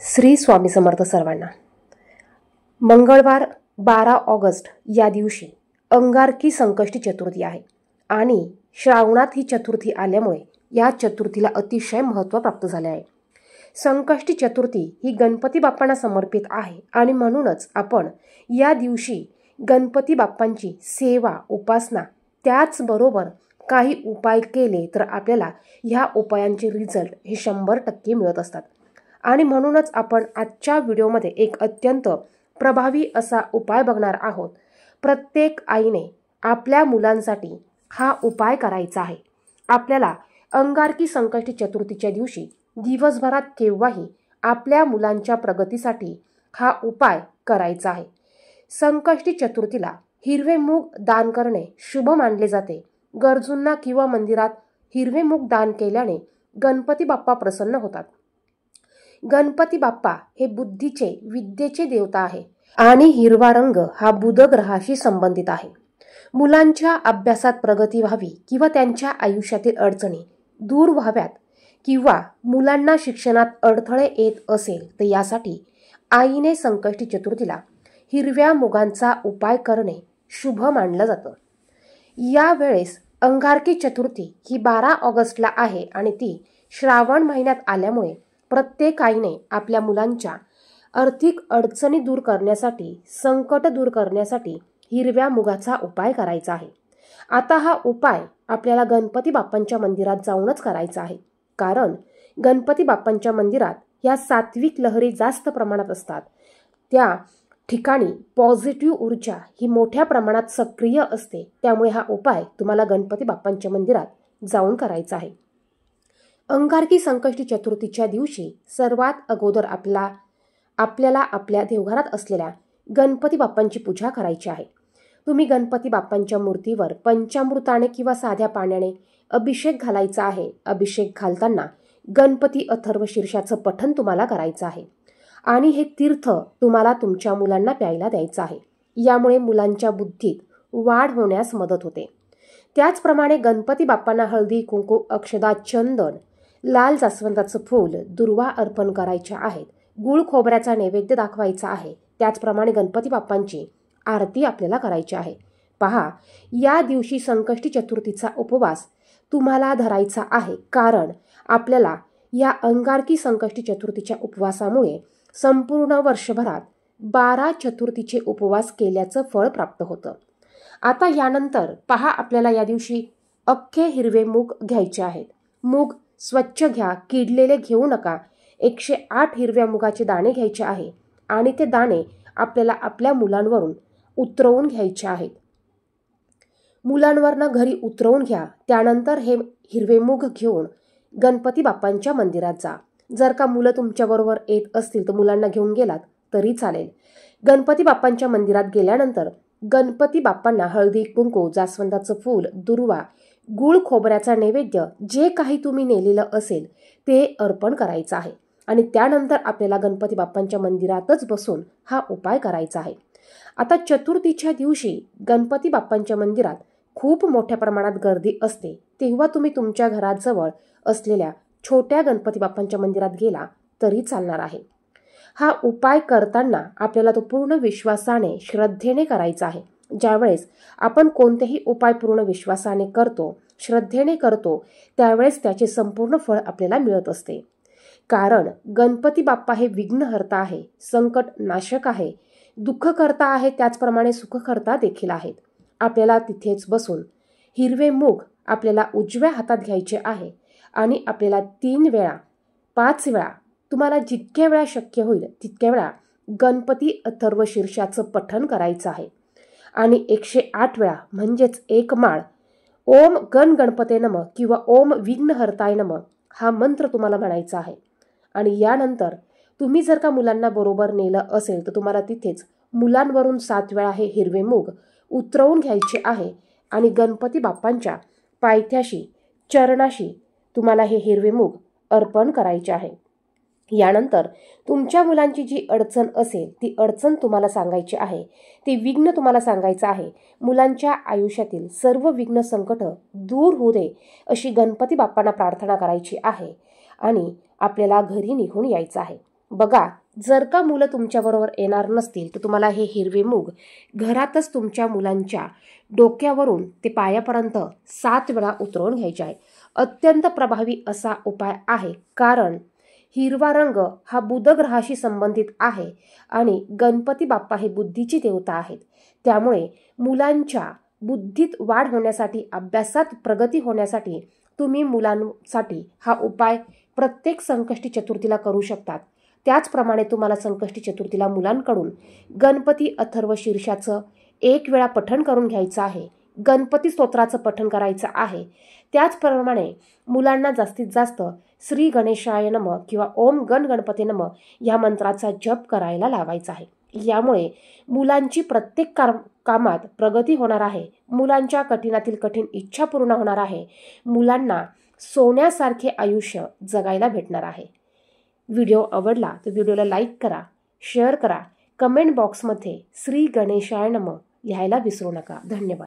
श्री स्वामी समर्थ सर्वांना। मंगळवार 12 ऑगस्ट या दिवशी अंगारकी संकष्टी चतुर्थी आहे आणि श्रावणात ही चतुर्थी आल्यामुळे या चतुर्थीला अतिशय महत्त्व प्राप्त झाले आहे। संकष्टी चतुर्थी ही गणपती बाप्पांना समर्पित आहे आणि म्हणूनच आपण या दिवशी गणपती बाप्पांची सेवा उपासना त्याचबरोबर काही उपाय केले तर आपल्याला ह्या उपायांचे रिझल्ट हे 100% मिळत असतात। आणि म्हणूनच आपण आजच्या व्हिडिओमध्ये एक अत्यंत प्रभावी असा उपाय बघणार आहोत। प्रत्येक आईने आपल्या मुलांसाठी हा उपाय करायचा आहे। आपल्याला अंगारकी संकष्टी चतुर्थीच्या दिवशी दिवसभरात केव्हाही आपल्या मुलांच्या प्रगतीसाठी हा उपाय करायचा आहे। संकष्टी चतुर्थीला हिरवे मूग दान करणे शुभ मानले जाते। गरजूंना किंवा मंदिरात हिरवे मूग दान केल्याने गणपती बाप्पा प्रसन्न होतात। गणपती बाप्पा हे बुद्धीचे विद्येचे देवता आहे आणि हिरवा रंग हा बुध ग्रहाशी संबंधित आहे। मुलांच्या अभ्यासात प्रगती व्हावी किंवा त्यांच्या आयुष्यातील अडचणी दूर व्हाव्यात किंवा मुलांना शिक्षणात अडथळे येत असेल तर यासाठी आईने संकष्टी चतुर्थीला हिरव्या मुगांचा उपाय करणे शुभ मानलं जातं। यावेळेस अंगारकी चतुर्थी ही 12 ऑगस्टला आहे आणि ती श्रावण महिन्यात आल्यामुळे प्रत्येक आईने आपल्या मुलांच्या आर्थिक अडचणी दूर करण्यासाठी संकट दूर करण्यासाठी हिरव्या मुगाचा उपाय करायचा आहे। आता हा उपाय आपल्याला गणपती बाप्पांच्या मंदिरात जाऊनच करायचा आहे, कारण गणपती बाप्पांच्या मंदिरात या सात्विक लहरी जास्त प्रमाणात असतात। त्या ठिकाणी पॉझिटिव्ह ऊर्जा ही मोठ्या प्रमाणात सक्रिय असते, त्यामुळे हा उपाय तुम्हाला गणपती बाप्पांच्या मंदिरात जाऊन करायचा आहे। अंगारकी संकष्टी चतुर्थीच्या दिवशी सर्वात अगोदर आपल्याला आपल्या देवघरात असलेल्या गणपती बाप्पांची पूजा करायची आहे। तुम्ही गणपती बाप्पांच्या मूर्तीवर पंचामृताने किंवा साध्या पाण्याने अभिषेक घालायचा आहे। अभिषेक घालताना गणपती अथर्व शीर्षाचं पठण तुम्हाला करायचं आहे आणि हे तीर्थ तुम्हाला तुमच्या मुलांना प्यायला द्यायचं आहे। यामुळे मुलांच्या बुद्धीत वाढ होण्यास मदत होते। त्याचप्रमाणे गणपती बाप्पांना हळदी कुंकू अक्षदा चंदन लाल जास्वंदाचं फूल दुर्वा अर्पण करायच्या आहेत। गुळ खोबऱ्याचा नैवेद्य दाखवायचा आहे। त्याचप्रमाणे गणपती बाप्पांची आरती आपल्याला करायची आहे। पहा, या दिवशी संकष्टी चतुर्थीचा उपवास तुम्हाला धरायचा आहे, कारण आपल्याला या अंगारकी संकष्टी चतुर्थीच्या उपवासामुळे संपूर्ण वर्षभरात 12 चतुर्थीचे उपवास केल्याचं फळ प्राप्त होतं। आता यानंतर पहा, आपल्याला या दिवशी अख्खे हिरवे मूग घ्यायचे आहेत। मूग स्वच्छ घ्या, किडलेले घेऊ नका। 108 हिरव्या मुगाचे दाणे घ्यायचे आहे आणि ते दाणे आपल्याला आपल्या मुलांवरून उतरवून घ्यायचे आहेत। मुलांवरनं घरी उतरवून घ्या। त्यानंतर हे हिरवे मूग घेऊन गणपती बाप्पांच्या मंदिरात जा। जर का मुलं तुमच्याबरोबर येत असतील तर मुलांना घेऊन गेलात तरी चालेल। गणपती बाप्पांच्या मंदिरात गेल्यानंतर गणपती बाप्पांना हळदी कुंकू जास्वंदाचं फूल दुर्वा गुळ खोबऱ्याचा नैवेद्य जे काही तुम्ही नेलेलं असेल ते अर्पण करायचं आहे आणि त्यानंतर आपल्याला गणपती बाप्पांच्या मंदिरातच बसून हा उपाय करायचा आहे। आता चतुर्थीच्या दिवशी गणपती बाप्पांच्या मंदिरात खूप मोठ्या प्रमाणात गर्दी असते, तेव्हा तुम्ही तुमच्या घराजवळ असलेल्या छोट्या गणपती बाप्पांच्या मंदिरात गेला तरी चालणार आहे। हा उपाय करताना आपल्याला तो पूर्ण विश्वासाने श्रद्धेने करायचा आहे। ज्यावेळेस आपण कोणतेही उपाय पूर्ण विश्वासाने करतो, श्रद्धेने करतो, त्यावेळेस त्याचे संपूर्ण फळ आपल्याला मिळत असते। कारण गणपती बाप्पा हे विघ्नहर्ता आहे, संकट नाशक आहे, दुःखकर्ता आहे, त्याचप्रमाणे सुखकर्ता देखील आहेत। आपल्याला तिथेच बसून हिरवे मूग आपल्याला उजव्या हातात घ्यायचे आहे आणि आपल्याला 3 वेळा 5 वेळा तुम्हाला जितक्या वेळा शक्य होईल तितक्या वेळा गणपती अथर्व शीर्षाचं पठण करायचं आहे आणि 108 वेळा म्हणजेच 1 माळ ओम गण गणपते नमः किंवा ओम विघ्नहर्ताय नमः हा मंत्र तुम्हाला म्हणायचा आहे। आणि यानंतर तुम्ही जर का मुलांना बरोबर नेलं असेल तर तुम्हाला तिथेच मुलांवरून 7 वेळा हे हिरवे मूग उतरवून घ्यायचे आहे आणि गणपती बाप्पांच्या पायथ्याशी चरणाशी तुम्हाला हे हिरवे मूग अर्पण करायचे आहे। यानंतर तुमच्या मुलांची जी अडचण असेल ती अडचण तुम्हाला सांगायची आहे, ते विघ्न तुम्हाला सांगायचं आहे। मुलांच्या आयुष्यातील सर्व विघ्न संकट दूर होऊ दे अशी गणपती बाप्पांना प्रार्थना करायची आहे आणि आपल्याला घरी निघून यायचं आहे। बघा, जर का मुलं तुमच्याबरोबर येणार नसतील तर तुम्हाला हे हिरवे मूग घरातच तुमच्या मुलांच्या डोक्यावरून ते पायापर्यंत 7 वेळा उतरवून घ्यायचे आहे. अत्यंत प्रभावी असा उपाय आहे, कारण हिरवा रंग हा बुध ग्रहाशी संबंधित आहे आणि गणपती बाप्पा हे बुद्धीची देवता आहेत. त्यामुळे मुलांच्या बुद्धीत वाढ होण्यासाठी, अभ्यासात प्रगती होण्यासाठी तुम्ही मुलांसाठी हा उपाय प्रत्येक संकष्टी चतुर्थीला करू शकतात. त्याचप्रमाणे तुम्हाला संकष्टी चतुर्थीला मुलांकडून गणपती अथर्व शीर्षाचं 1 वेळा पठण करून घ्यायचं आहे. गणपती स्तोत्राचं पठण करायचं आहे. त्याचप्रमाणे मुलांना जास्तीत जास्त श्री गणेशाय नमः किंवा ओम गण गणपती नमः या मंत्राचा जप करायला लावायचा आहे. यामुळे मुलांची प्रत्येक कामात प्रगती होणार आहे. मुलांच्या कठीणातील कठीण इच्छा पूर्ण होणार आहे. मुलांना सोन्यासारखे आयुष्य जगायला भेटणार आहे. व्हिडिओ आवडला तर व्हिडिओला लाईक करा, शेअर करा, कमेंट बॉक्समध्ये श्री गणेशाय नमः लिहायला विसरू नका. धन्यवाद.